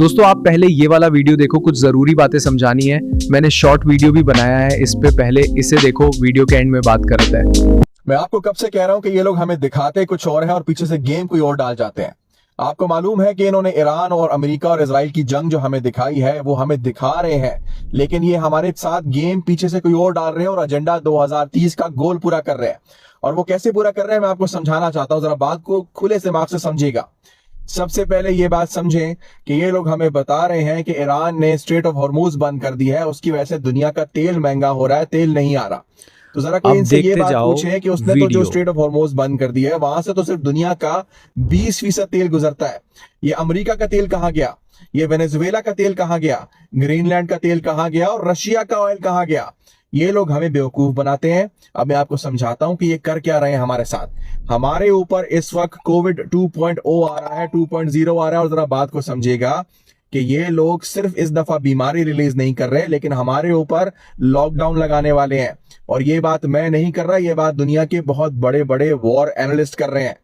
दोस्तों आप पहले ये वाला वीडियो देखो, कुछ जरूरी बातें समझानी है। मैंने शॉर्ट वीडियो भी बनाया है इस पे, पहले इसे देखो, वीडियो के एंड में बात करते हैं। मैं आपको कब से कह रहा हूं कि ये लोग हमें दिखाते कुछ और है और पीछे से गेम कोई और डाल जाते हैं। आपको मालूम है कि इन्होंने ईरान और अमेरिका और इजराइल की जंग जो हमें दिखाई है वो हमें दिखा रहे हैं, लेकिन ये हमारे साथ गेम पीछे से कोई और डाल रहे हैं और एजेंडा 2030 का गोल पूरा कर रहे हैं। और वो कैसे पूरा कर रहे हैं मैं आपको समझाना चाहता हूं, जरा बात को खुले दिमाग से समझिएगा। सबसे पहले ये बात समझें कि ये लोग हमें बता रहे हैं कि ईरान ने स्ट्रेट ऑफ हॉर्मूज बंद कर दिया है, उसकी वजह से दुनिया का तेल महंगा हो रहा है, तेल नहीं आ रहा। तो जरा कोई इनसे ये बात पूछे कि उसने तो जो स्ट्रेट ऑफ हॉर्मूज बंद कर दिया है वहां से तो सिर्फ दुनिया का 20% तेल गुजरता है। ये अमेरिका का तेल कहां गया, ये वेनेजुएला का तेल कहां गया, ग्रीनलैंड का तेल कहां गया और रशिया का ऑयल कहां गया। ये लोग हमें बेवकूफ बनाते हैं। अब मैं आपको समझाता हूं कि ये कर क्या रहे हैं हमारे साथ। हमारे ऊपर इस वक्त कोविड 2.0 आ रहा है, 2.0 आ रहा है। और जरा बात को समझिएगा कि ये लोग सिर्फ इस दफा बीमारी रिलीज नहीं कर रहे, लेकिन हमारे ऊपर लॉकडाउन लगाने वाले हैं। और ये बात मैं नहीं कर रहा, ये बात दुनिया के बहुत बड़े बड़े वॉर एनालिस्ट कर रहे हैं।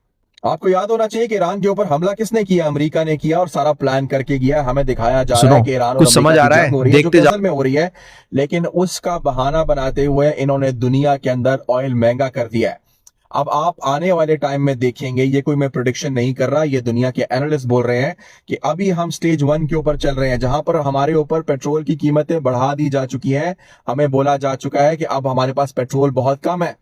आपको याद होना चाहिए कि ईरान के ऊपर हमला किसने किया, अमेरिका ने किया, और सारा प्लान करके किया। हमें दिखाया जा रहा है कि ईरान और कुछ समझ आ रहा है, देखते जाओ में हो रही है, लेकिन उसका बहाना बनाते हुए इन्होंने दुनिया के अंदर ऑयल महंगा कर दिया है। अब आप आने वाले टाइम में देखेंगे, ये कोई मैं प्रेडिक्शन नहीं कर रहा, ये दुनिया के एनालिस्ट बोल रहे हैं कि अभी हम स्टेज 1 के ऊपर चल रहे हैं, जहां पर हमारे ऊपर पेट्रोल की कीमतें बढ़ा दी जा चुकी हैं। हमें बोला जा चुका है कि अब हमारे पास पेट्रोल बहुत कम है।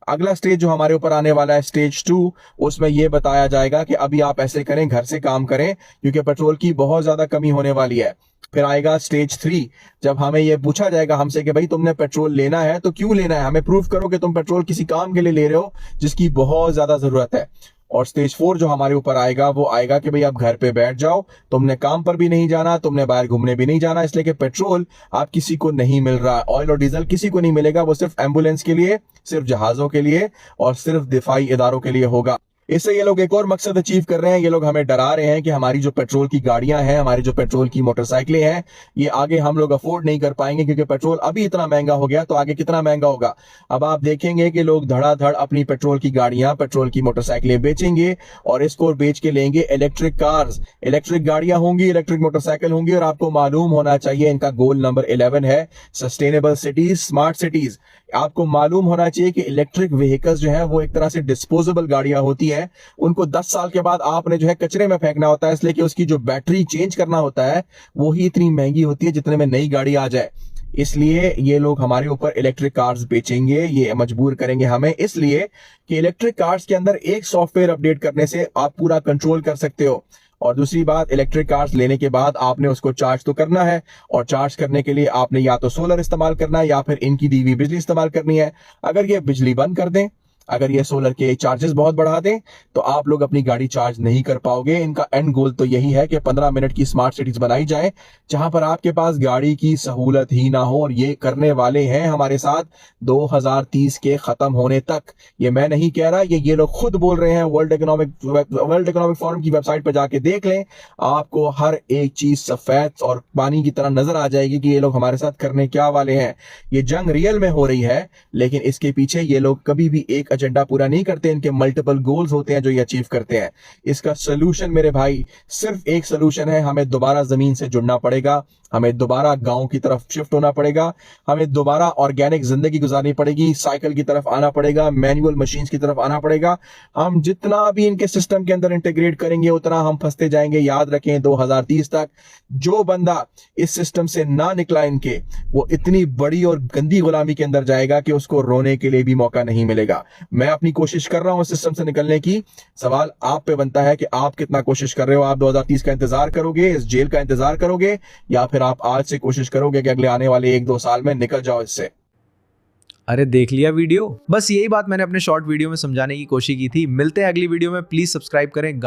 अगला स्टेज जो हमारे ऊपर आने वाला है स्टेज 2, उसमें यह बताया जाएगा कि अभी आप ऐसे करें, घर से काम करें, क्योंकि पेट्रोल की बहुत ज्यादा कमी होने वाली है। फिर आएगा स्टेज 3, जब हमें यह पूछा जाएगा हमसे कि भाई तुमने पेट्रोल लेना है तो क्यों लेना है, हमें प्रूफ करो कि तुम पेट्रोल किसी काम के लिए ले रहे हो जिसकी बहुत ज्यादा जरूरत है। और स्टेज 4 जो हमारे ऊपर आएगा वो आएगा कि भाई आप घर पे बैठ जाओ, तुमने काम पर भी नहीं जाना, तुमने बाहर घूमने भी नहीं जाना, इसलिए कि पेट्रोल आप किसी को नहीं मिल रहा, ऑयल और डीजल किसी को नहीं मिलेगा, वो सिर्फ एम्बुलेंस के लिए, सिर्फ जहाजों के लिए और सिर्फ दिफाई इदारों के लिए होगा। इससे ये लोग एक और मकसद अचीव कर रहे हैं। ये लोग हमें डरा रहे हैं कि हमारी जो पेट्रोल की गाड़ियां हैं, हमारी जो पेट्रोल की मोटरसाइकिलें हैं, ये आगे हम लोग अफोर्ड नहीं कर पाएंगे, क्योंकि पेट्रोल अभी इतना महंगा हो गया तो आगे कितना महंगा होगा। अब आप देखेंगे कि लोग धड़ाधड़ अपनी पेट्रोल की गाड़ियां, पेट्रोल की मोटरसाइकिलें बेचेंगे और इसको बेच के लेंगे इलेक्ट्रिक कार्स। इलेक्ट्रिक गाड़ियां होंगी, इलेक्ट्रिक मोटरसाइकिल होंगी। और आपको मालूम होना चाहिए इनका गोल नंबर 11 है सस्टेनेबल सिटीज, स्मार्ट सिटीज। आपको मालूम होना चाहिए कि इलेक्ट्रिक व्हीकल्स जो है वो एक तरह से डिस्पोजेबल गाड़ियां होती है, उनको 10 साल के बाद आपने जो है कचरे में फेंकना होता है, इसलिए कि उसकी जो बैटरी चेंज करना होता है वो ही इतनी महंगी होती है जितने में नई गाड़ी आ जाए। इसलिए ये लोग हमारे ऊपर इलेक्ट्रिक कार्स बेचेंगे, ये मजबूर करेंगे हमें, इसलिए कि इलेक्ट्रिक कार्स के अंदर एक सॉफ्टवेयर अपडेट करने से आप पूरा कंट्रोल कर सकते हो। और दूसरी बात, इलेक्ट्रिक कार्स लेने के बाद आपने उसको चार्ज तो करना है, और चार्ज करने के लिए आपने या तो सोलर इस्तेमाल करना है या फिर इनकी दी हुई बिजली इस्तेमाल करनी है। अगर ये बिजली बंद कर दें, अगर ये सोलर के चार्जेस बहुत बढ़ा दें, तो आप लोग अपनी गाड़ी चार्ज नहीं कर पाओगे। इनका एंड गोल तो यही है कि 15 मिनट की स्मार्ट सिटीज बनाई जाए जहां पर आपके पास गाड़ी की सहूलत ही ना हो। और ये करने वाले हैं हमारे साथ 2030 के खत्म होने तक। ये मैं नहीं कह रहा, ये लोग खुद बोल रहे हैं। वर्ल्ड इकोनॉमिक फोरम की वेबसाइट पर जाके देख लें, आपको हर एक चीज सफेद और पानी की तरह नजर आ जाएगी कि ये लोग हमारे साथ करने क्या वाले हैं। ये जंग रियल में हो रही है, लेकिन इसके पीछे ये लोग कभी भी एक एजेंडा पूरा नहीं करते, इनके मल्टीपल गोल्स होते हैं जो ये अचीव करते हैं। इसका सोल्यूशन मेरे भाई सिर्फ एक सोल्यूशन है, हमें दोबारा जमीन से जुड़ना पड़ेगा, हमें दोबारा गांव की तरफ शिफ्ट होना पड़ेगा, हमें दोबारा ऑर्गेनिक जिंदगी गुजारनी पड़ेगी, साइकिल की तरफ आना पड़ेगा, मैनुअल मशीन्स की तरफ आना पड़ेगा। हम जितना भी इनके सिस्टम के अंदर इंटीग्रेट करेंगे उतना हम फंसते जाएंगे। याद रखें 2030 तक जो बंदा इस सिस्टम से ना निकला इनके, वो इतनी बड़ी और गंदी गुलामी के अंदर जाएगा कि उसको रोने के लिए भी मौका नहीं मिलेगा। मैं अपनी कोशिश कर रहा हूं सिस्टम से निकलने की, सवाल आप पे बनता है कि आप कितना कोशिश कर रहे हो। आप 2030 का इंतजार करोगे, इस जेल का इंतजार करोगे, या फिर आप आज से कोशिश करोगे कि अगले आने वाले 1-2 साल में निकल जाओ इससे। अरे देख लिया वीडियो, बस यही बात मैंने अपने शॉर्ट वीडियो में समझाने की कोशिश की थी। मिलते हैं अगली वीडियो में, प्लीज सब्सक्राइब करें।